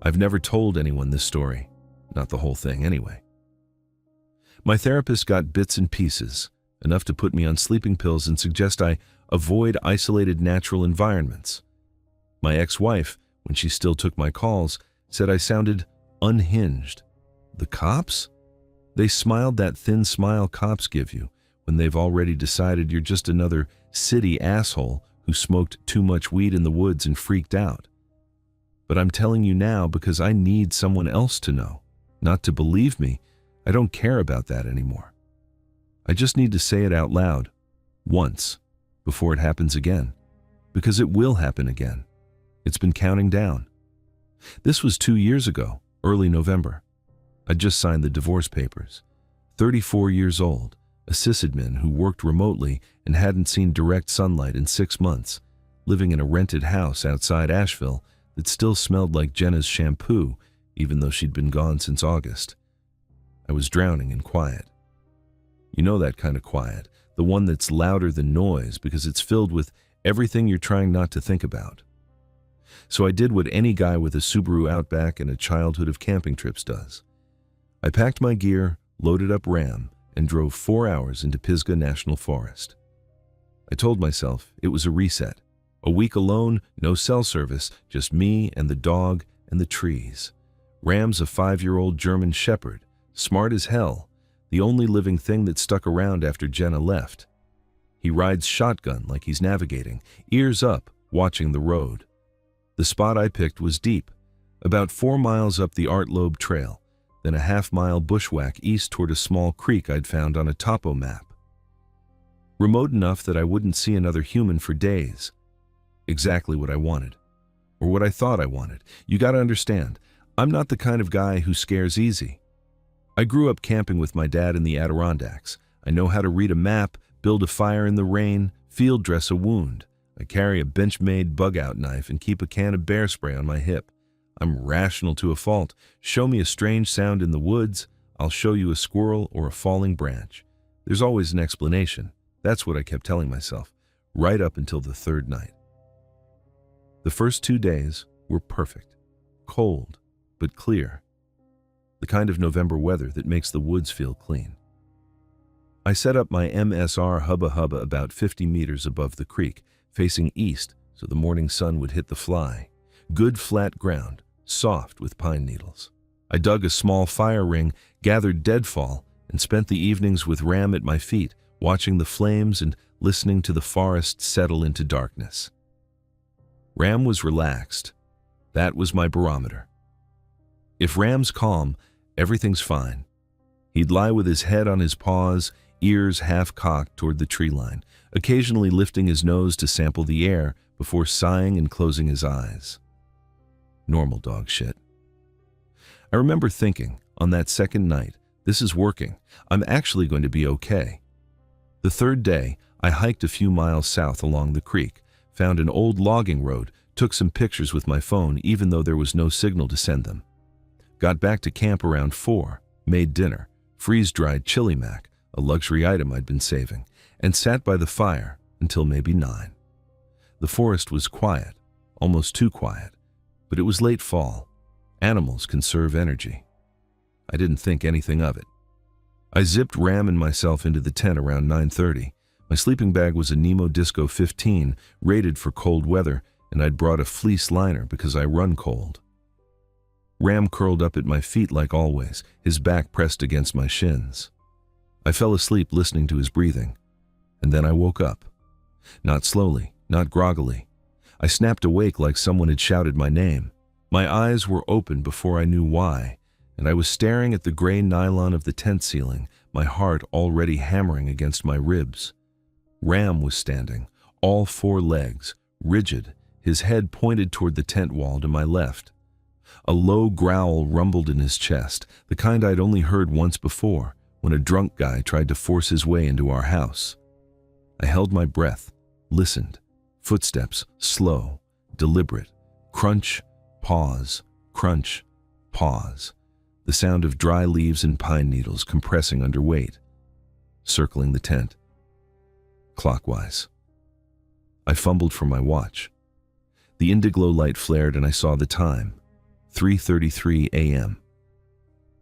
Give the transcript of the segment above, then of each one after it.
I've never told anyone this story, not the whole thing anyway. My therapist got bits and pieces, enough to put me on sleeping pills and suggest I avoid isolated natural environments. My ex-wife, when she still took my calls, said I sounded unhinged. The cops? They smiled that thin smile cops give you when they've already decided you're just another city asshole who smoked too much weed in the woods and freaked out. But I'm telling you now because I need someone else to know, not to believe me. I don't care about that anymore. I just need to say it out loud, once, before it happens again, because it will happen again. It's been counting down. This was 2 years ago, early November. I'd just signed the divorce papers. 34 years old, a sysadmin who worked remotely and hadn't seen direct sunlight in 6 months, living in a rented house outside Asheville that still smelled like Jenna's shampoo, even though she'd been gone since August. I was drowning in quiet. You know that kind of quiet, the one that's louder than noise because it's filled with everything you're trying not to think about. So I did what any guy with a Subaru Outback and a childhood of camping trips does. I packed my gear, loaded up Ram, and drove 4 hours into Pisgah National Forest. I told myself it was a reset. A week alone, no cell service, just me and the dog and the trees. Ram's a 5-year-old German Shepherd, smart as hell, the only living thing that stuck around after Jenna left. He rides shotgun like he's navigating, ears up, watching the road. The spot I picked was deep, about 4 miles up the Art Loeb Trail, then a half-mile bushwhack east toward a small creek I'd found on a topo map. Remote enough that I wouldn't see another human for days. Exactly what I wanted, or what I thought I wanted. You gotta understand, I'm not the kind of guy who scares easy. I grew up camping with my dad in the Adirondacks. I know how to read a map, build a fire in the rain, field dress a wound. I carry a bench-made bug-out knife and keep a can of bear spray on my hip. I'm rational to a fault. Show me a strange sound in the woods, I'll show you a squirrel or a falling branch. There's always an explanation. That's what I kept telling myself, right up until the 3rd night. The first 2 days were perfect. Cold, but clear. The kind of November weather that makes the woods feel clean. I set up my MSR Hubba Hubba about 50 meters above the creek, facing east so the morning sun would hit the fly. Good flat ground, soft with pine needles. I dug a small fire ring, gathered deadfall, and spent the evenings with Ram at my feet, watching the flames and listening to the forest settle into darkness. Ram was relaxed. That was my barometer. If Ram's calm, everything's fine. He'd lie with his head on his paws, ears half-cocked toward the tree line, occasionally lifting his nose to sample the air before sighing and closing his eyes. Normal dog shit. I remember thinking, on that second night, this is working. I'm actually going to be okay. The 3rd day, I hiked a few miles south along the creek, found an old logging road, took some pictures with my phone even though there was no signal to send them. Got back to camp around 4, made dinner, freeze-dried chili mac, a luxury item I'd been saving, and sat by the fire until maybe 9. The forest was quiet, almost too quiet, but it was late fall. Animals conserve energy. I didn't think anything of it. I zipped Ram and myself into the tent around 9:30. My sleeping bag was a Nemo Disco 15, rated for cold weather, and I'd brought a fleece liner because I run cold. Ram curled up at my feet like always, his back pressed against my shins. I fell asleep listening to his breathing, and then I woke up. Not slowly, not groggily. I snapped awake like someone had shouted my name. My eyes were open before I knew why, and I was staring at the gray nylon of the tent ceiling, my heart already hammering against my ribs. Ram was standing, all 4 legs, rigid, his head pointed toward the tent wall to my left. A low growl rumbled in his chest, the kind I'd only heard once before, when a drunk guy tried to force his way into our house. I held my breath, listened. Footsteps, slow, deliberate. Crunch, pause, crunch, pause. The sound of dry leaves and pine needles compressing under weight. Circling the tent. Clockwise. I fumbled for my watch. The indiglo light flared and I saw the time. 3:33 a.m.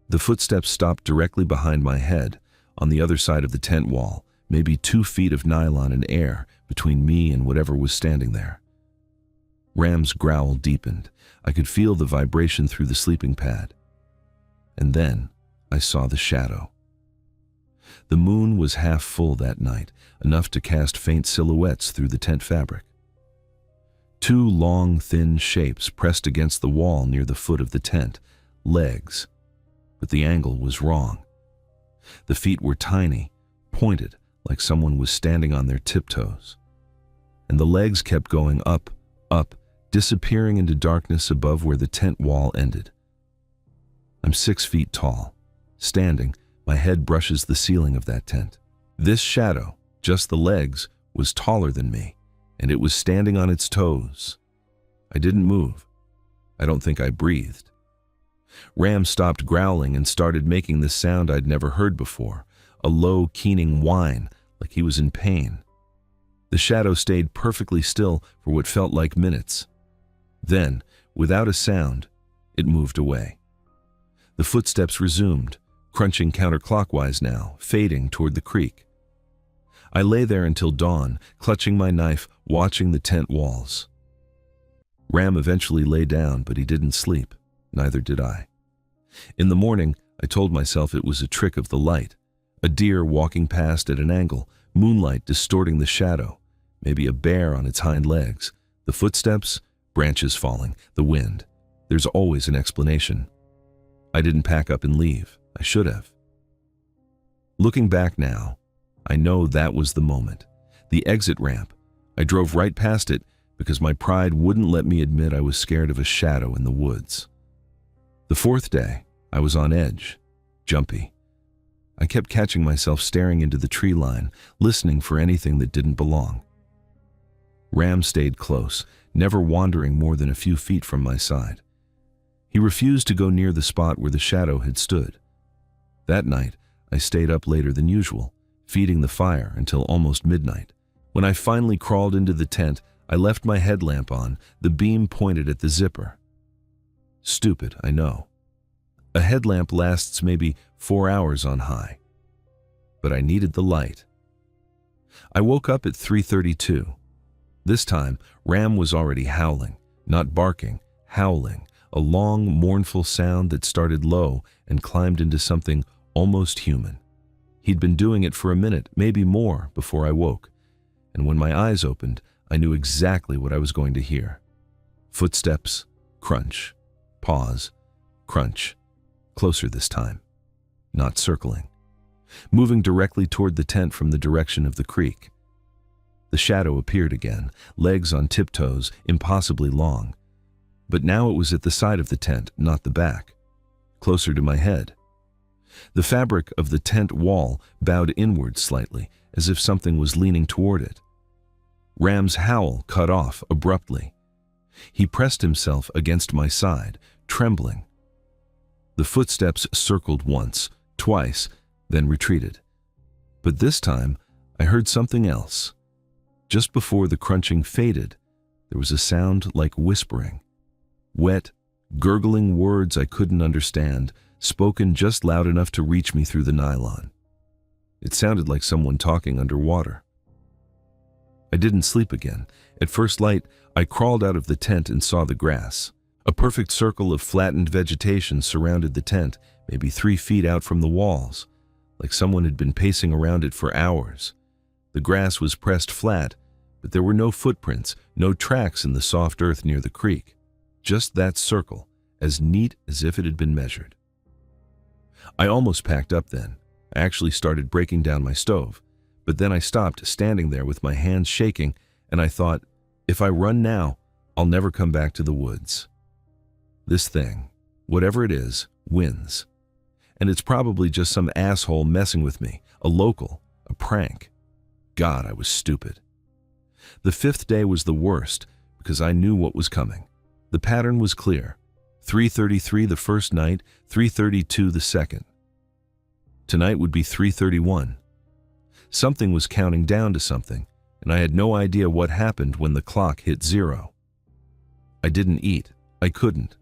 The footsteps stopped directly behind my head, on the other side of the tent wall, maybe 2 feet of nylon and air between me and whatever was standing there. Ram's growl deepened. I could feel the vibration through the sleeping pad. And then I saw the shadow. The moon was half full that night, enough to cast faint silhouettes through the tent fabric. 2 long, thin shapes pressed against the wall near the foot of the tent, legs. But the angle was wrong. The feet were tiny, pointed, like someone was standing on their tiptoes. And the legs kept going up, up, disappearing into darkness above where the tent wall ended. I'm 6 feet tall. Standing, my head brushes the ceiling of that tent. This shadow, just the legs, was taller than me, and it was standing on its toes. I didn't move. I don't think I breathed. Ram stopped growling and started making this sound I'd never heard before, a low, keening whine, like he was in pain. The shadow stayed perfectly still for what felt like minutes. Then, without a sound, it moved away. The footsteps resumed, crunching counterclockwise now, fading toward the creek. I lay there until dawn, clutching my knife, watching the tent walls. Ram eventually lay down, but he didn't sleep. Neither did I. In the morning, I told myself it was a trick of the light, a deer walking past at an angle, moonlight distorting the shadow, maybe a bear on its hind legs, the footsteps, branches falling, the wind. There's always an explanation. I didn't pack up and leave. I should have. Looking back now, I know that was the moment. The exit ramp. I drove right past it because my pride wouldn't let me admit I was scared of a shadow in the woods. The 4th day, I was on edge, jumpy. I kept catching myself staring into the tree line, listening for anything that didn't belong. Ram stayed close, never wandering more than a few feet from my side. He refused to go near the spot where the shadow had stood. That night, I stayed up later than usual, feeding the fire until almost midnight. When I finally crawled into the tent, I left my headlamp on, the beam pointed at the zipper. Stupid, I know. A headlamp lasts maybe 4 hours on high. But I needed the light. I woke up at 3:32. This time, Ram was already howling, not barking, howling, a long, mournful sound that started low and climbed into something almost human. He'd been doing it for a minute, maybe more, before I woke, and when my eyes opened, I knew exactly what I was going to hear. Footsteps, crunch, pause, crunch, closer this time, not circling, moving directly toward the tent from the direction of the creek. The shadow appeared again, legs on tiptoes, impossibly long. But now it was at the side of the tent, not the back, closer to my head. The fabric of the tent wall bowed inward slightly, as if something was leaning toward it. Ram's howl cut off abruptly. He pressed himself against my side, trembling. The footsteps circled once, twice, then retreated. But this time, I heard something else. Just before the crunching faded, there was a sound like whispering. Wet, gurgling words I couldn't understand, spoken just loud enough to reach me through the nylon. It sounded like someone talking underwater. I didn't sleep again. At first light, I crawled out of the tent and saw the grass. A perfect circle of flattened vegetation surrounded the tent, maybe 3 feet out from the walls, like someone had been pacing around it for hours. The grass was pressed flat, but there were no footprints, no tracks in the soft earth near the creek. Just that circle, as neat as if it had been measured. I almost packed up then. I actually started breaking down my stove, but then I stopped, standing there with my hands shaking, and I thought, if I run now, I'll never come back to the woods. This thing, whatever it is, wins. And it's probably just some asshole messing with me, a local, a prank. God, I was stupid. The 5th day was the worst because I knew what was coming. The pattern was clear. 3:33 the first night, 3:32 the second. Tonight would be 3:31. Something was counting down to something, and I had no idea what happened when the clock hit 0. I didn't eat. I couldn't.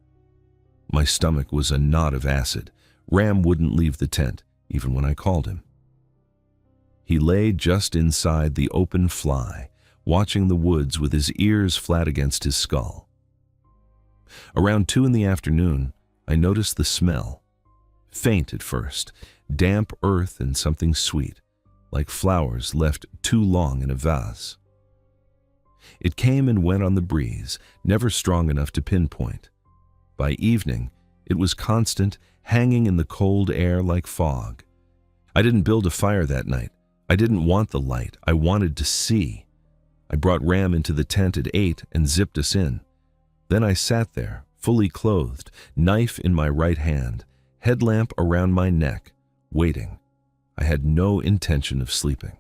My stomach was a knot of acid. Ram wouldn't leave the tent, even when I called him. He lay just inside the open fly, watching the woods with his ears flat against his skull. Around 2 in the afternoon, I noticed the smell. Faint at first, damp earth and something sweet, like flowers left too long in a vase. It came and went on the breeze, never strong enough to pinpoint. By evening, it was constant, hanging in the cold air like fog. I didn't build a fire that night. I didn't want the light. I wanted to see. I brought Ram into the tent at 8 and zipped us in. Then I sat there, fully clothed, knife in my right hand, headlamp around my neck, waiting. I had no intention of sleeping.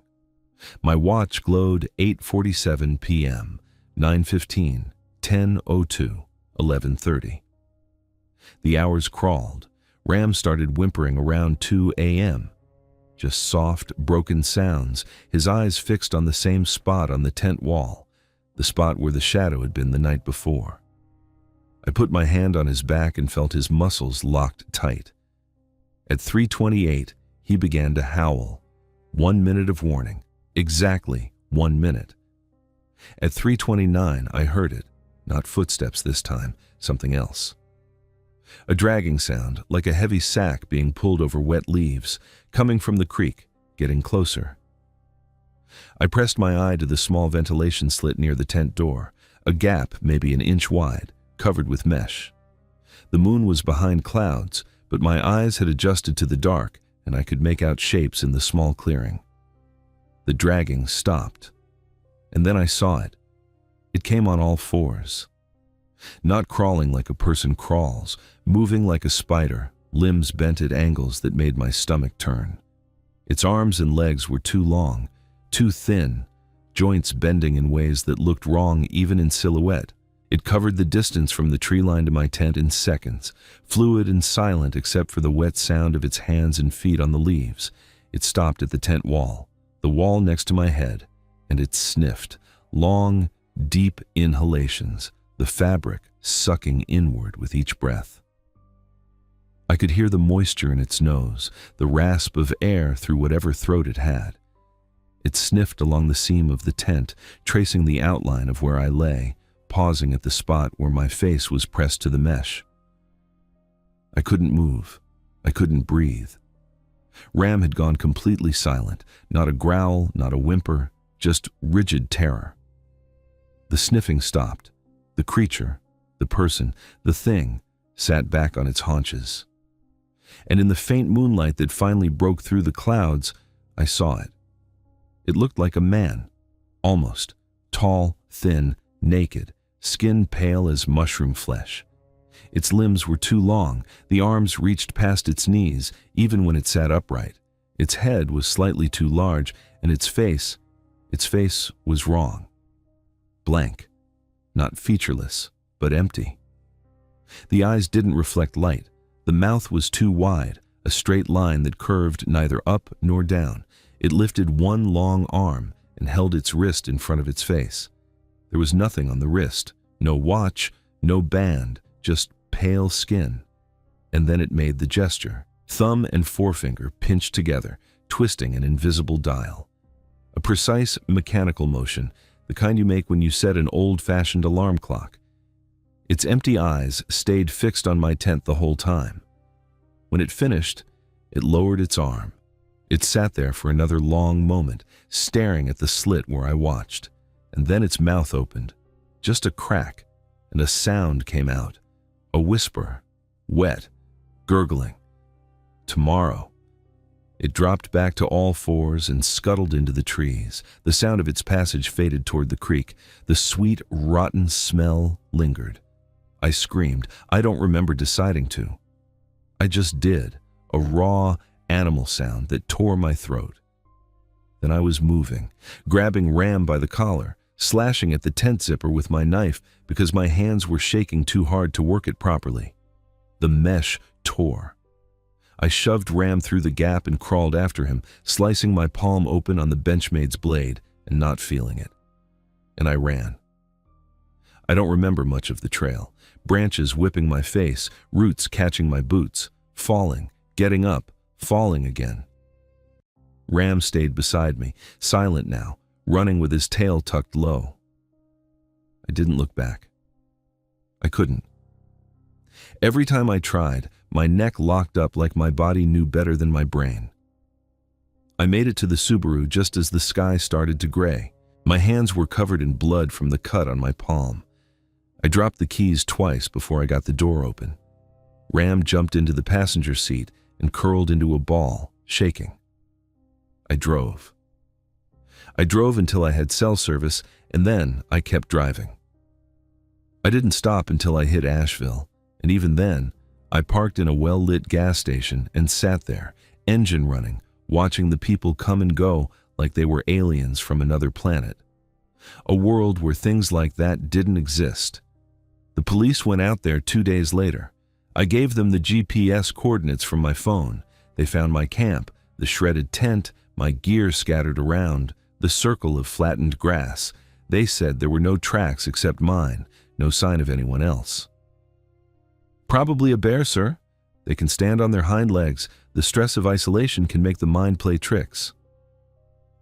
My watch glowed 8:47 p.m., 9:15, 10:02, 11:30. The hours crawled. Ram started whimpering around 2 a.m. Just soft, broken sounds, his eyes fixed on the same spot on the tent wall, the spot where the shadow had been the night before. I put my hand on his back and felt his muscles locked tight. At 3:28, he began to howl. 1 minute of warning. Exactly 1 minute. At 3:29, I heard it. Not footsteps this time, something else. A dragging sound, like a heavy sack being pulled over wet leaves, coming from the creek, getting closer. I pressed my eye to the small ventilation slit near the tent door, a gap maybe an inch wide, covered with mesh. The moon was behind clouds, but my eyes had adjusted to the dark, and I could make out shapes in the small clearing. The dragging stopped, and then I saw it. It came on all fours. Not crawling like a person crawls, moving like a spider, limbs bent at angles that made my stomach turn. Its arms and legs were too long, too thin, joints bending in ways that looked wrong even in silhouette. It covered the distance from the tree line to my tent in seconds, fluid and silent except for the wet sound of its hands and feet on the leaves. It stopped at the tent wall, the wall next to my head, and it sniffed, long, deep inhalations, the fabric sucking inward with each breath. I could hear the moisture in its nose, the rasp of air through whatever throat it had. It sniffed along the seam of the tent, tracing the outline of where I lay, pausing at the spot where my face was pressed to the mesh. I couldn't move. I couldn't breathe. Ram had gone completely silent, not a growl, not a whimper, just rigid terror. The sniffing stopped. The creature, the person, the thing, sat back on its haunches. And in the faint moonlight that finally broke through the clouds, I saw it. It looked like a man, almost, tall, thin, naked, skin pale as mushroom flesh. Its limbs were too long, the arms reached past its knees, even when it sat upright. Its head was slightly too large, and its face was wrong. Blank. Not featureless, but empty. The eyes didn't reflect light. The mouth was too wide, a straight line that curved neither up nor down. It lifted one long arm and held its wrist in front of its face. There was nothing on the wrist, no watch, no band, just pale skin. And then it made the gesture. Thumb and forefinger pinched together, twisting an invisible dial. A precise mechanical motion, the kind you make when you set an old-fashioned alarm clock. Its empty eyes stayed fixed on my tent the whole time. When it finished, it lowered its arm. It sat there for another long moment, staring at the slit where I watched, and then its mouth opened. Just a crack, and a sound came out. A whisper, wet, gurgling. Tomorrow. It dropped back to all fours and scuttled into the trees. The sound of its passage faded toward the creek. The sweet, rotten smell lingered. I screamed. I don't remember deciding to. I just did, a raw animal sound that tore my throat. Then I was moving, grabbing Ram by the collar, slashing at the tent zipper with my knife because my hands were shaking too hard to work it properly. The mesh tore. I shoved Ram through the gap and crawled after him, slicing my palm open on the benchmade's blade and not feeling it. And I ran. I don't remember much of the trail. branches whipping my face, roots catching my boots, falling, getting up, falling again. Ram stayed beside me, silent now, running with his tail tucked low. I didn't look back. I couldn't. Every time I tried, my neck locked up like my body knew better than my brain. I made it to the Subaru just as the sky started to gray. My hands were covered in blood from the cut on my palm. I dropped the keys twice before I got the door open. Ram jumped into the passenger seat and curled into a ball, shaking. I drove. I drove until I had cell service, and then I kept driving. I didn't stop until I hit Asheville, and even then, I parked in a well-lit gas station and sat there, engine running, watching the people come and go like they were aliens from another planet. A world where things like that didn't exist. The police went out there 2 days later. I gave them the GPS coordinates from my phone. They found my camp, the shredded tent, my gear scattered around, the circle of flattened grass. They said there were no tracks except mine, no sign of anyone else. "Probably a bear, sir. They can stand on their hind legs. The stress of isolation can make the mind play tricks."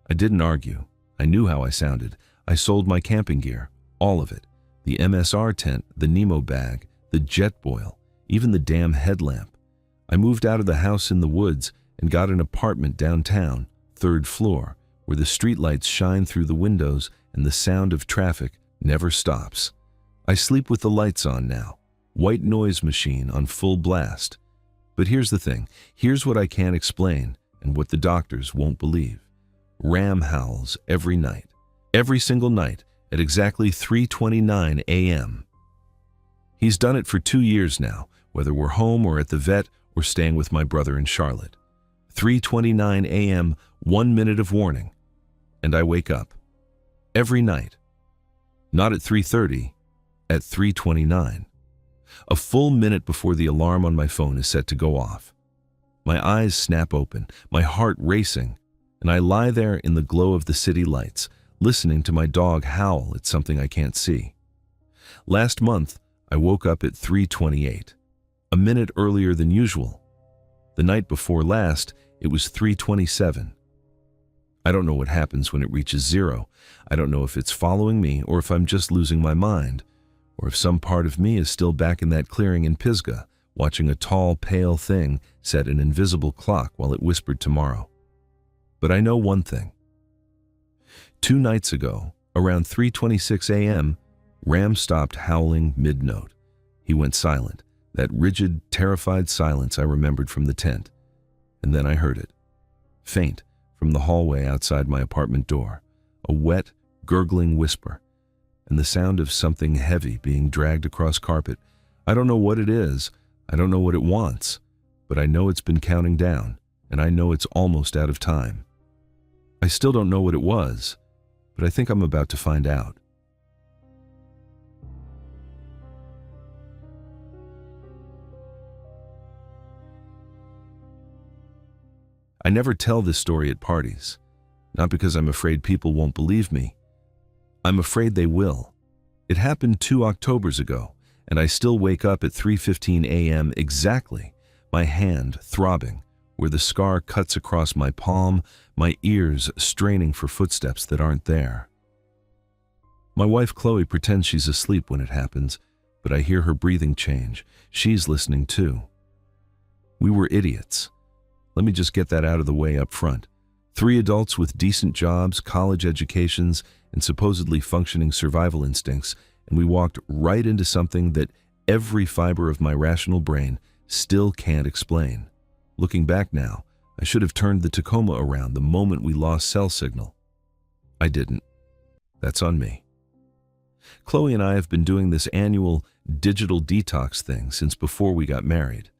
I didn't argue. I knew how I sounded. I sold my camping gear, all of it. The MSR tent, the Nemo bag, the jet boil, even the damn headlamp. I moved out of the house in the woods and got an apartment downtown, 3rd floor, where the streetlights shine through the windows and the sound of traffic never stops. I sleep with the lights on now, white noise machine on full blast. But here's the thing, here's what I can't explain and what the doctors won't believe. Ram howls every night, every single night at exactly 3:29 a.m. He's done it for 2 years now, whether we're home or at the vet or staying with my brother in Charlotte. 3:29 a.m., 1 minute of warning, and I wake up. Every night. Not at 3:30, at 3:29. A full minute before the alarm on my phone is set to go off. My eyes snap open, my heart racing, and I lie there in the glow of the city lights, listening to my dog howl at something I can't see. Last month, I woke up at 3:28, a minute earlier than usual. The night before last, it was 3:27. I don't know what happens when it reaches 0. I don't know if it's following me or if I'm just losing my mind, or if some part of me is still back in that clearing in Pisgah, watching a tall, pale thing set an invisible clock while it whispered tomorrow. But I know one thing. 2 nights ago, around 3:26 a.m., Ram stopped howling mid-note. He went silent, that rigid, terrified silence I remembered from the tent. And then I heard it. Faint, from the hallway outside my apartment door. A wet, gurgling whisper, and the sound of something heavy being dragged across carpet. I don't know what it is, I don't know what it wants, but I know it's been counting down, and I know it's almost out of time. I still don't know what it was, but I think I'm about to find out. I never tell this story at parties, not because I'm afraid people won't believe me. I'm afraid they will. It happened 2 Octobers ago, and I still wake up at 3:15 a.m. exactly, my hand throbbing, where the scar cuts across my palm, my ears straining for footsteps that aren't there. My wife Chloe pretends she's asleep when it happens, but I hear her breathing change. She's listening too. We were idiots. Let me just get that out of the way up front. 3 adults with decent jobs, college educations, and supposedly functioning survival instincts, and we walked right into something that every fiber of my rational brain still can't explain. Looking back now, I should have turned the Tacoma around the moment we lost cell signal. I didn't. That's on me. Chloe and I have been doing this annual digital detox thing since before we got married.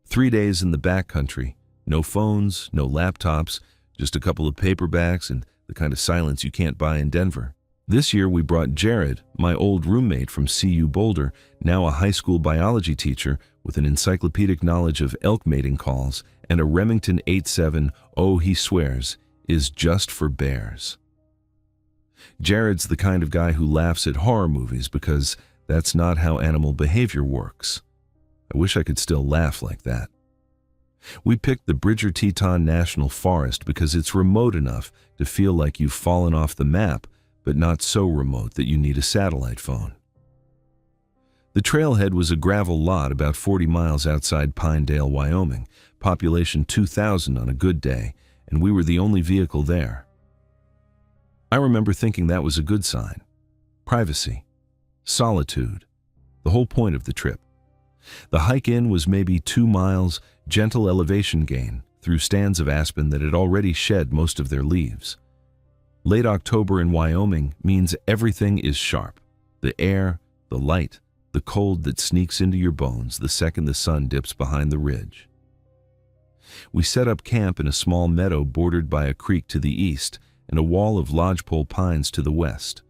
3 days in the backcountry, no phones, no laptops, just a couple of paperbacks and the kind of silence you can't buy in Denver. This year we brought Jared, my old roommate from CU Boulder, now a high school biology teacher with an encyclopedic knowledge of elk mating calls and a Remington 8.7, oh he swears, is just for bears. Jared's the kind of guy who laughs at horror movies because That's not how animal behavior works. I wish I could still laugh like that. We picked the Bridger-Teton National Forest because it's remote enough to feel like you've fallen off the map, but not so remote that you need a satellite phone. The trailhead was a gravel lot about 40 miles outside Pinedale, Wyoming, population 2,000 on a good day, and we were the only vehicle there. I remember thinking that was a good sign. Privacy. Solitude. The whole point of the trip. The hike in was maybe 2 miles, gentle elevation gain, through stands of aspen that had already shed most of their leaves. Late October in Wyoming means everything is sharp. The air, the light, the cold that sneaks into your bones the second the sun dips behind the ridge. We set up camp in a small meadow bordered by a creek to the east and a wall of lodgepole pines to the west.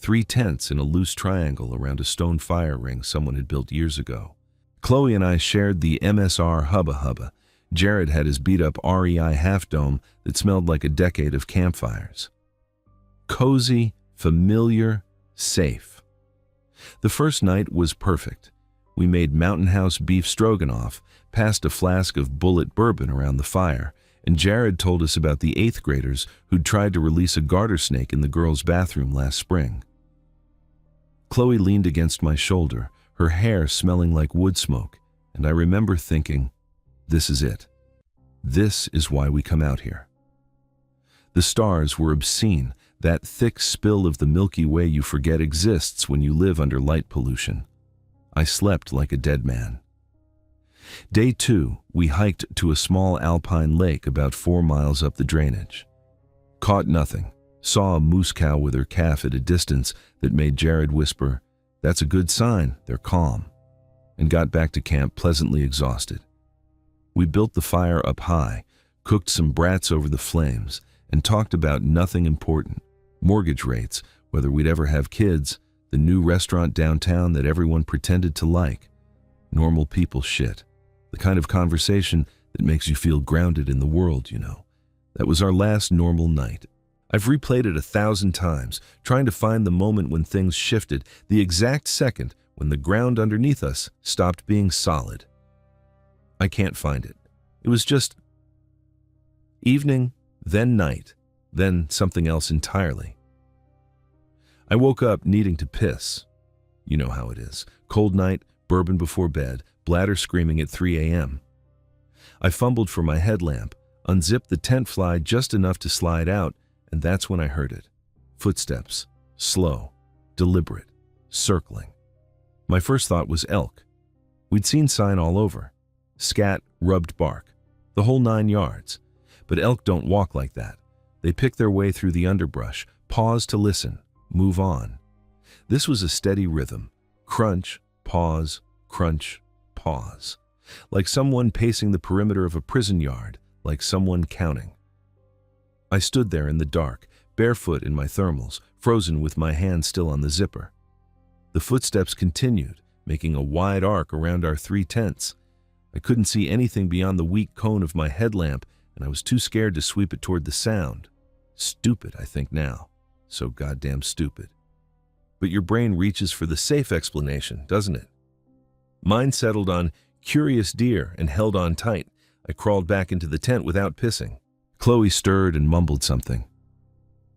3 tents in a loose triangle around a stone fire ring someone had built years ago. Chloe and I shared the MSR Hubba Hubba. Jared had his beat-up REI half-dome that smelled like a decade of campfires. Cozy, familiar, safe. The first night was perfect. We made Mountain House beef stroganoff, passed a flask of Bullet bourbon around the fire, and Jared told us about the 8th graders who'd tried to release a garter snake in the girls' bathroom last spring. Chloe leaned against my shoulder, her hair smelling like wood smoke, and I remember thinking, this is it. This is why we come out here. The stars were obscene, that thick spill of the Milky Way you forget exists when you live under light pollution. I slept like a dead man. Day 2, we hiked to a small alpine lake about 4 miles up the drainage. Caught nothing, saw a moose cow with her calf at a distance that made Jared whisper, "That's a good sign, they're calm," and got back to camp pleasantly exhausted. We built the fire up high, cooked some brats over the flames, and talked about nothing important. Mortgage rates, whether we'd ever have kids, the new restaurant downtown that everyone pretended to like. Normal people shit. The kind of conversation that makes you feel grounded in the world, you know. That was our last normal night. I've replayed it 1,000 times, trying to find the moment when things shifted, the exact second when the ground underneath us stopped being solid. I can't find it. It was just evening, then night, then something else entirely. I woke up needing to piss. You know how it is. Cold night, bourbon before bed, bladder screaming at 3 a.m. I fumbled for my headlamp, unzipped the tent fly just enough to slide out, and that's when I heard it. Footsteps, slow, deliberate, circling. My first thought was elk. We'd seen sign all over. Scat, rubbed bark, the whole 9 yards. But elk don't walk like that. They pick their way through the underbrush, pause to listen, move on. This was a steady rhythm. Crunch, pause, crunch, pause. Like someone pacing the perimeter of a prison yard, like someone counting. I stood there in the dark, barefoot in my thermals, frozen with my hand still on the zipper. The footsteps continued, making a wide arc around our 3 tents. I couldn't see anything beyond the weak cone of my headlamp, and I was too scared to sweep it toward the sound. Stupid, I think now. So goddamn stupid. But your brain reaches for the safe explanation, doesn't it? Mine settled on curious deer and held on tight. I crawled back into the tent without pissing. Chloe stirred and mumbled something.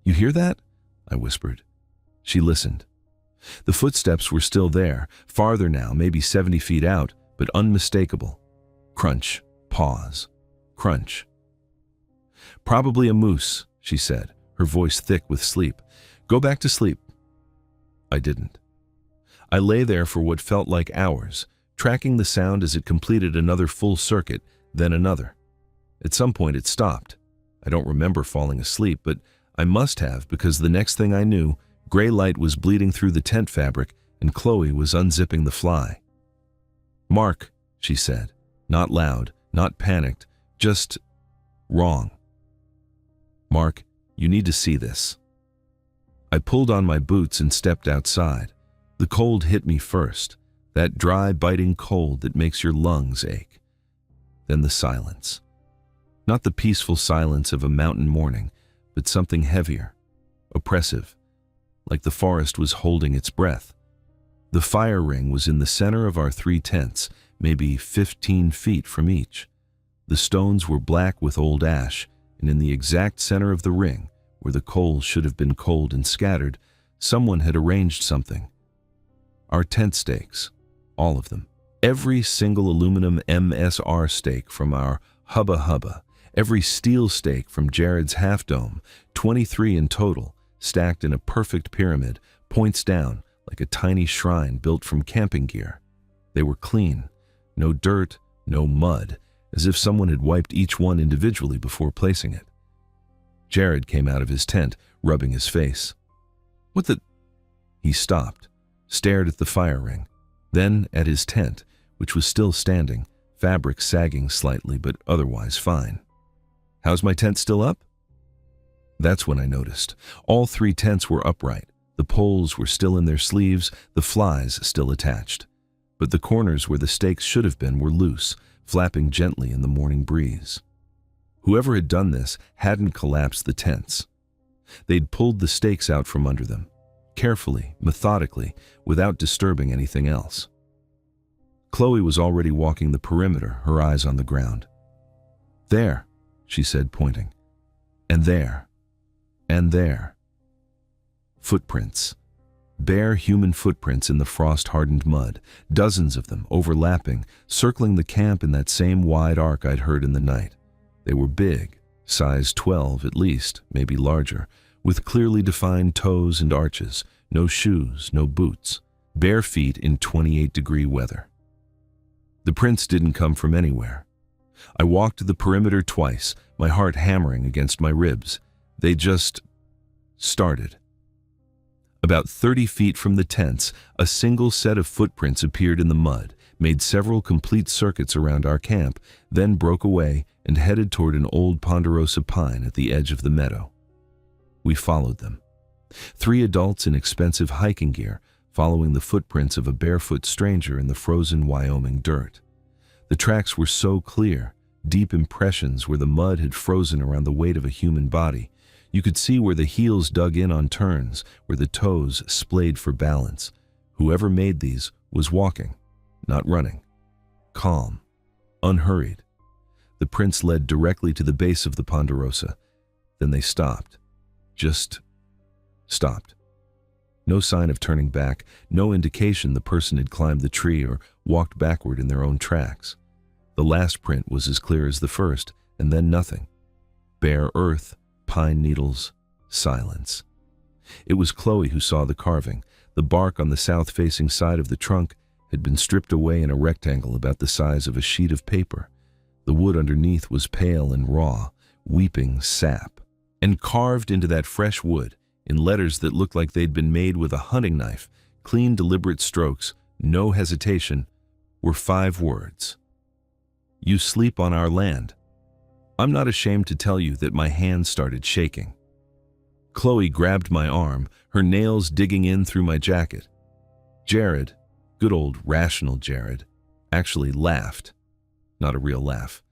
"You hear that?" I whispered. She listened. The footsteps were still there, farther now, maybe 70 feet out, but unmistakable. Crunch, pause, crunch. "Probably a moose," she said, her voice thick with sleep. "Go back to sleep." I didn't. I lay there for what felt like hours, tracking the sound as it completed another full circuit, then another. At some point it stopped. I don't remember falling asleep, but I must have, because the next thing I knew, gray light was bleeding through the tent fabric and Chloe was unzipping the fly. "Mark," she said, not loud, not panicked, just wrong. "Mark, you need to see this." I pulled on my boots and stepped outside. The cold hit me first, that dry, biting cold that makes your lungs ache. Then the silence. Not the peaceful silence of a mountain morning, but something heavier, oppressive, like the forest was holding its breath. The fire ring was in the center of our 3 tents, maybe 15 feet from each. The stones were black with old ash, and in the exact center of the ring, where the coals should have been cold and scattered, someone had arranged something. Our tent stakes, all of them. Every single aluminum MSR stake from our Hubba Hubba, every steel stake from Jared's half dome, 23 in total, stacked in a perfect pyramid, points down like a tiny shrine built from camping gear. They were clean, no dirt, no mud, as if someone had wiped each one individually before placing it. Jared came out of his tent, rubbing his face. "What the—" He stopped, stared at the fire ring, then at his tent, which was still standing, fabric sagging slightly but otherwise fine. "How's my tent still up?" That's when I noticed. All 3 tents were upright. The poles were still in their sleeves, the flies still attached. But the corners where the stakes should have been were loose, flapping gently in the morning breeze. Whoever had done this hadn't collapsed the tents. They'd pulled the stakes out from under them, carefully, methodically, without disturbing anything else. Chloe was already walking the perimeter, her eyes on the ground. "There," she said, pointing. "And there. And there." Footprints. Bare human footprints in the frost-hardened mud, dozens of them overlapping, circling the camp in that same wide arc I'd heard in the night. They were big, size 12 at least, maybe larger, with clearly defined toes and arches, no shoes, no boots, bare feet in 28-degree weather. The prints didn't come from anywhere. I walked the perimeter twice, my heart hammering against my ribs. They just started. About 30 feet from the tents, a single set of footprints appeared in the mud, made several complete circuits around our camp, then broke away and headed toward an old ponderosa pine at the edge of the meadow. We followed them. 3 adults in expensive hiking gear, following the footprints of a barefoot stranger in the frozen Wyoming dirt. The tracks were so clear, deep impressions where the mud had frozen around the weight of a human body. You could see where the heels dug in on turns, where the toes splayed for balance. Whoever made these was walking, not running. Calm, unhurried. The prints led directly to the base of the ponderosa. Then they stopped. Just stopped. No sign of turning back, no indication the person had climbed the tree or walked backward in their own tracks. The last print was as clear as the first, and then nothing. Bare earth, pine needles, silence. It was Chloe who saw the carving. The bark on the south-facing side of the trunk had been stripped away in a rectangle about the size of a sheet of paper. The wood underneath was pale and raw, weeping sap. And carved into that fresh wood, in letters that looked like they'd been made with a hunting knife, clean, deliberate strokes, no hesitation, were 5 words. "You sleep on our land." I'm not ashamed to tell you that my hands started shaking. Chloe grabbed my arm, her nails digging in through my jacket. Jared, good old rational Jared, actually laughed. Not a real laugh.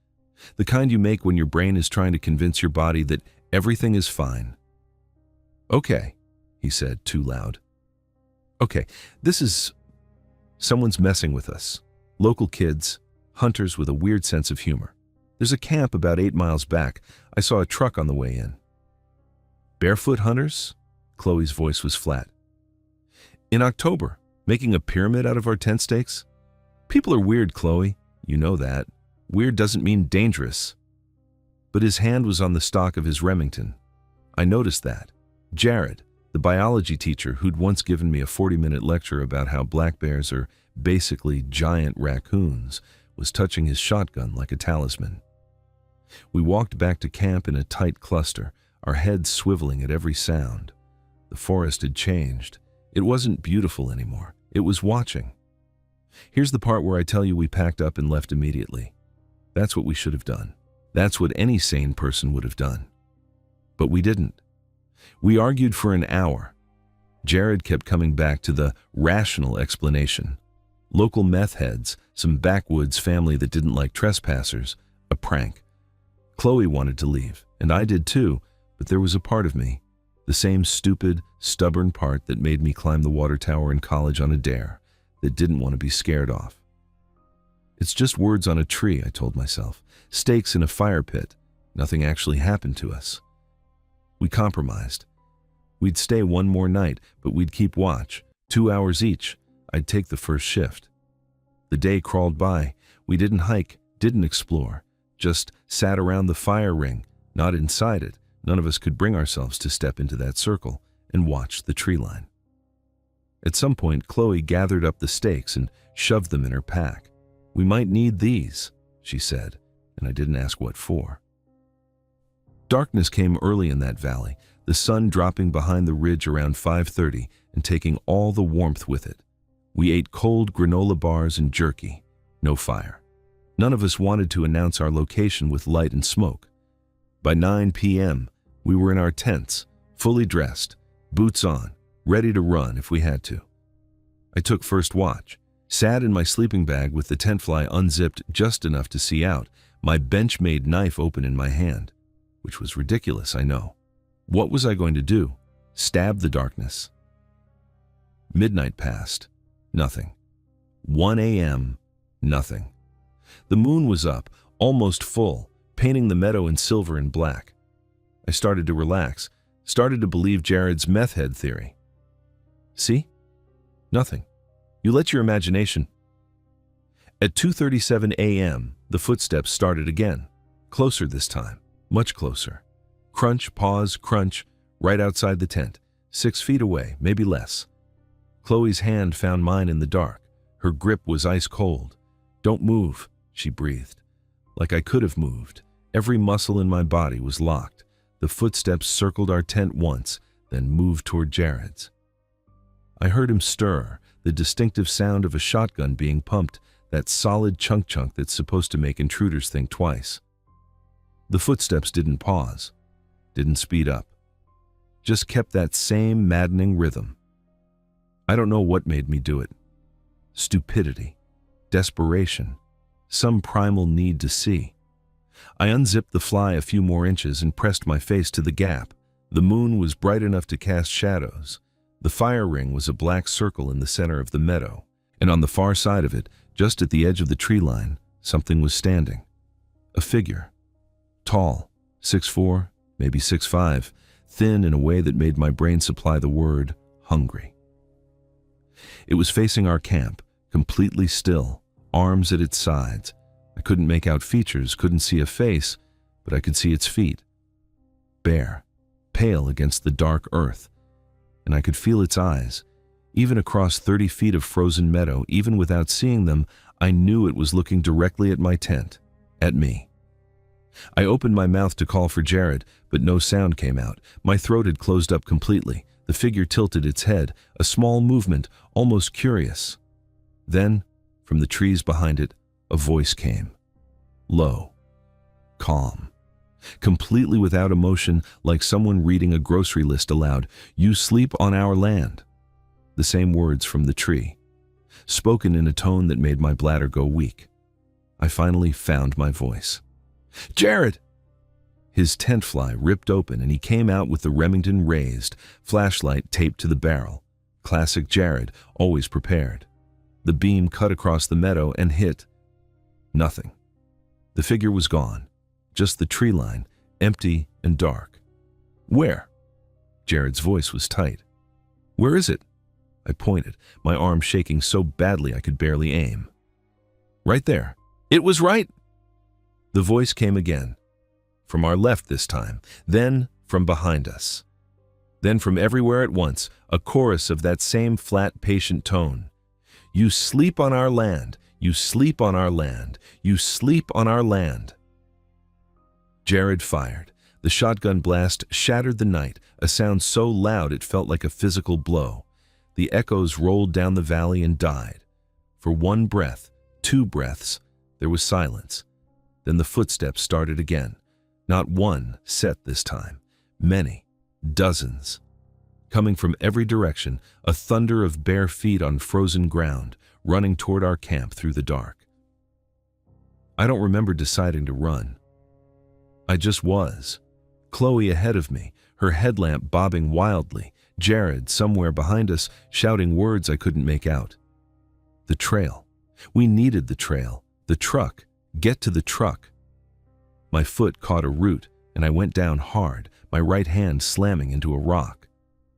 The kind you make when your brain is trying to convince your body that everything is fine. "Okay," he said, too loud. "Okay, someone's messing with us. Local kids, hunters with a weird sense of humor. There's a camp about 8 miles back. I saw a truck on the way in." "Barefoot hunters?" Chloe's voice was flat. "In October, making a pyramid out of our tent stakes? People are weird, Chloe. You know that. Weird doesn't mean dangerous." But his hand was on the stock of his Remington. I noticed that. Jared, the biology teacher who'd once given me a 40-minute lecture about how black bears are basically giant raccoons, was touching his shotgun like a talisman. We walked back to camp in a tight cluster, our heads swiveling at every sound. The forest had changed. It wasn't beautiful anymore. It was watching. Here's the part where I tell you we packed up and left immediately. That's what we should have done. That's what any sane person would have done. But we didn't. We argued for an hour. Jared kept coming back to the rational explanation. Local meth heads, some backwoods family that didn't like trespassers, a prank. Chloe wanted to leave, and I did too, but there was a part of me, the same stupid, stubborn part that made me climb the water tower in college on a dare, that didn't want to be scared off. It's just words on a tree, I told myself. Stakes in a fire pit. Nothing actually happened to us. We compromised. We'd stay one more night, but we'd keep watch. 2 hours each. I'd take the first shift. The day crawled by. We didn't hike, didn't explore. Just sat around the fire ring, not inside it. None of us could bring ourselves to step into that circle and watch the tree line. At some point, Chloe gathered up the stakes and shoved them in her pack. "We might need these," she said, and I didn't ask what for. Darkness came early in that valley, the sun dropping behind the ridge around 5:30 and taking all the warmth with it. We ate cold granola bars and jerky. No fire. None of us wanted to announce our location with light and smoke. By 9 p.m., we were in our tents, fully dressed, boots on, ready to run if we had to. I took first watch, sat in my sleeping bag with the tent fly unzipped just enough to see out, my bench-made knife open in my hand, which was ridiculous, I know. What was I going to do? Stab the darkness? Midnight passed. Nothing. 1 a.m. Nothing. The moon was up, almost full, painting the meadow in silver and black. I started to relax, started to believe Jared's meth head theory. See? Nothing. You let your imagination. At 2:37 a.m., the footsteps started again. Closer this time. Much closer. Crunch, pause, crunch, right outside the tent. 6 feet away, maybe less. Chloe's hand found mine in the dark. Her grip was ice cold. "Don't move," she breathed. Like I could have moved. Every muscle in my body was locked. The footsteps circled our tent once, then moved toward Jared's. I heard him stir, the distinctive sound of a shotgun being pumped, that solid chunk that's supposed to make intruders think twice. The footsteps didn't pause, didn't speed up, just kept that same maddening rhythm. I don't know what made me do it. Stupidity, desperation, some primal need to see. I unzipped the fly a few more inches and pressed my face to the gap. The moon was bright enough to cast shadows. The fire ring was a black circle in the center of the meadow, and on the far side of it, just at the edge of the tree line, something was standing. A figure. Tall, 6'4", maybe 6'5", thin in a way that made my brain supply the word hungry. It was facing our camp, completely still, arms at its sides. I couldn't make out features, couldn't see a face, but I could see its feet. Bare, pale against the dark earth, and I could feel its eyes. Even across 30 feet of frozen meadow, even without seeing them, I knew it was looking directly at my tent, at me. I opened my mouth to call for Jared, but no sound came out. My throat had closed up completely. The figure tilted its head, a small movement, almost curious. Then, from the trees behind it, a voice came. Low, calm, completely without emotion, like someone reading a grocery list aloud. "You sleep on our land." The same words from the tree, spoken in a tone that made my bladder go weak. I finally found my voice. "Jared!" His tent fly ripped open and he came out with the Remington raised, flashlight taped to the barrel. Classic Jared, always prepared. The beam cut across the meadow and hit. Nothing. The figure was gone. Just the tree line, empty and dark. "Where?" Jared's voice was tight. "Where is it?" I pointed, my arm shaking so badly I could barely aim. "Right there." "It was right." The voice came again. From our left this time, then from behind us. Then from everywhere at once, a chorus of that same flat, patient tone. "You sleep on our land. You sleep on our land. You sleep on our land." Jared fired. The shotgun blast shattered the night, a sound so loud it felt like a physical blow. The echoes rolled down the valley and died. For one breath, 2 breaths, there was silence. Then the footsteps started again. Not one set this time. Many, dozens. Coming from every direction, a thunder of bare feet on frozen ground, running toward our camp through the dark. I don't remember deciding to run. I just was. Chloe ahead of me, her headlamp bobbing wildly. Jared somewhere behind us, shouting words I couldn't make out. The trail. We needed the trail. The truck. Get to the truck. My foot caught a root, and I went down hard, my right hand slamming into a rock.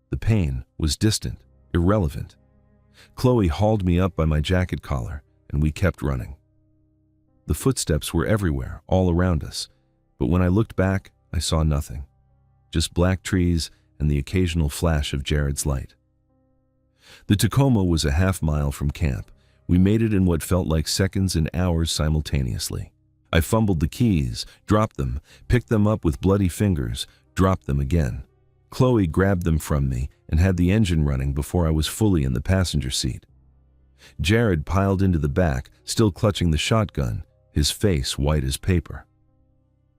The pain was distant, irrelevant. Chloe hauled me up by my jacket collar, and we kept running. The footsteps were everywhere, all around us, but when I looked back, I saw nothing. Just black trees and the occasional flash of Jared's light. The Tacoma was a half-mile from camp. We made it in what felt like seconds and hours simultaneously. I fumbled the keys, dropped them, picked them up with bloody fingers, dropped them again. Chloe grabbed them from me and had the engine running before I was fully in the passenger seat. Jared piled into the back, still clutching the shotgun, his face white as paper.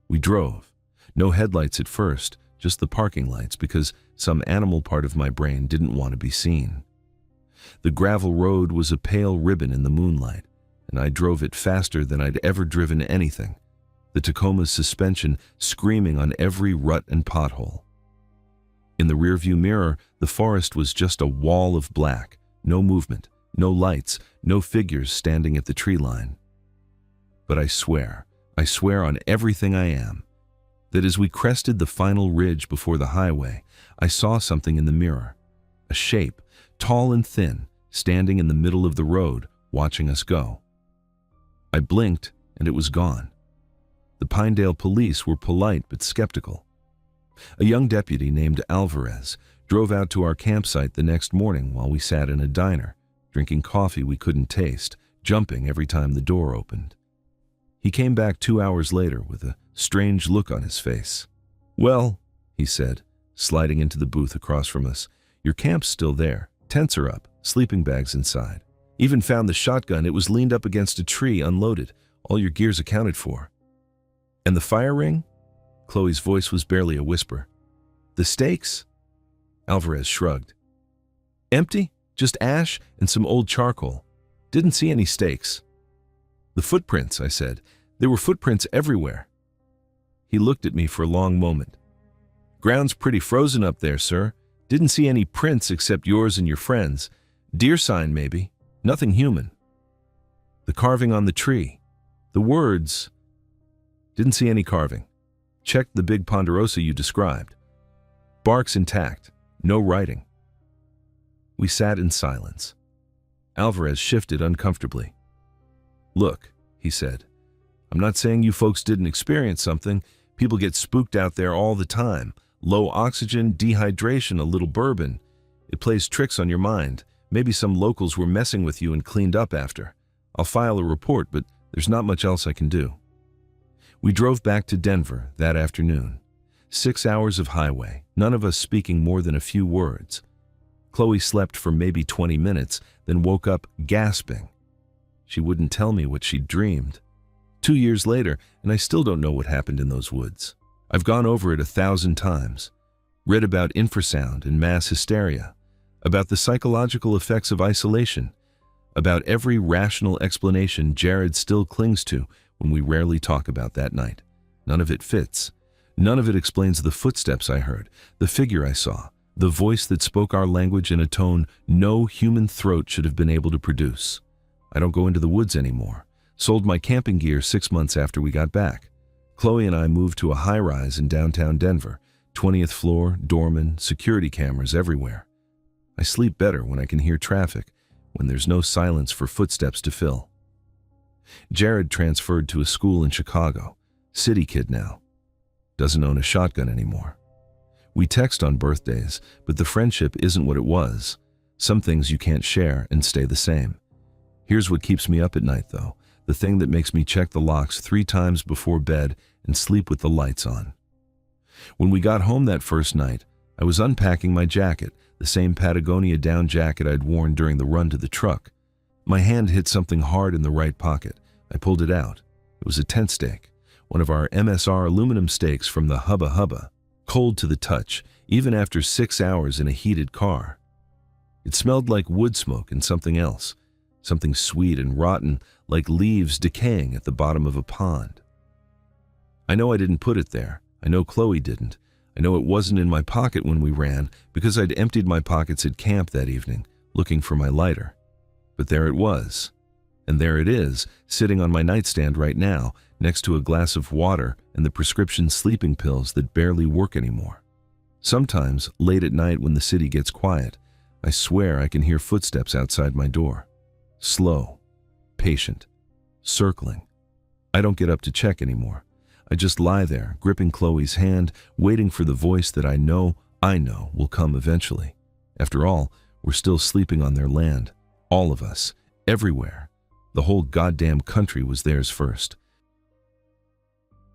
We drove. No headlights at first, just the parking lights because some animal part of my brain didn't want to be seen. The gravel road was a pale ribbon in the moonlight, and I drove it faster than I'd ever driven anything, the Tacoma's suspension screaming on every rut and pothole. In the rearview mirror, the forest was just a wall of black, no movement, no lights, no figures standing at the tree line. But I swear on everything I am, that as we crested the final ridge before the highway, I saw something in the mirror, a shape, tall and thin, standing in the middle of the road, watching us go. I blinked, and it was gone. The Pinedale police were polite but skeptical. A young deputy named Alvarez drove out to our campsite the next morning while we sat in a diner, drinking coffee we couldn't taste, jumping every time the door opened. He came back 2 hours later with a strange look on his face. "Well," he said, sliding into the booth across from us, "your camp's still there. Tents are up, sleeping bags inside. Even found the shotgun. It was leaned up against a tree, unloaded. All your gear's accounted for." "And the fire ring?" Chloe's voice was barely a whisper. "The stakes?" Alvarez shrugged. "Empty, just ash and some old charcoal. Didn't see any stakes." "The footprints," I said. "There were footprints everywhere." He looked at me for a long moment. "Ground's pretty frozen up there, sir. Didn't see any prints except yours and your friends. Deer sign, maybe. Nothing human." "The carving on the tree. The words." "Didn't see any carving. Checked the big ponderosa you described. Bark's intact. No writing." We sat in silence. Alvarez shifted uncomfortably. "Look," he said, "I'm not saying you folks didn't experience something. People get spooked out there all the time. Low oxygen, dehydration, a little bourbon. It plays tricks on your mind. Maybe some locals were messing with you and cleaned up after. I'll file a report, but there's not much else I can do." We drove back to Denver that afternoon. 6 hours of highway, none of us speaking more than a few words. Chloe slept for maybe 20 minutes, then woke up gasping. She wouldn't tell me what she'd dreamed. 2 years later, and I still don't know what happened in those woods. I've gone over it 1,000 times, read about infrasound and mass hysteria, about the psychological effects of isolation, about every rational explanation Jared still clings to when we rarely talk about that night. None of it fits. None of it explains the footsteps I heard, the figure I saw, the voice that spoke our language in a tone no human throat should have been able to produce. I don't go into the woods anymore. Sold my camping gear 6 months after we got back. Chloe and I moved to a high-rise in downtown Denver, 20th floor, doorman, security cameras everywhere. I sleep better when I can hear traffic, when there's no silence for footsteps to fill. Jared transferred to a school in Chicago, city kid now. Doesn't own a shotgun anymore. We text on birthdays, but the friendship isn't what it was. Some things you can't share and stay the same. Here's what keeps me up at night, though. The thing that makes me check the locks 3 times before bed and sleep with the lights on. When we got home that first night, I was unpacking my jacket, the same Patagonia down jacket I'd worn during the run to the truck. My hand hit something hard in the right pocket. I pulled it out. It was a tent stake, one of our MSR aluminum stakes from the Hubba Hubba, cold to the touch, even after 6 hours in a heated car. It smelled like wood smoke and something else, something sweet and rotten, like leaves decaying at the bottom of a pond. I know I didn't put it there. I know Chloe didn't. I know it wasn't in my pocket when we ran because I'd emptied my pockets at camp that evening, looking for my lighter. But there it was. And there it is, sitting on my nightstand right now, next to a glass of water and the prescription sleeping pills that barely work anymore. Sometimes, late at night when the city gets quiet, I swear I can hear footsteps outside my door. Slow, patient, circling. I don't get up to check anymore. I just lie there, gripping Chloe's hand, waiting for the voice that I know will come eventually. After all, we're still sleeping on their land. All of us, everywhere. The whole goddamn country was theirs first.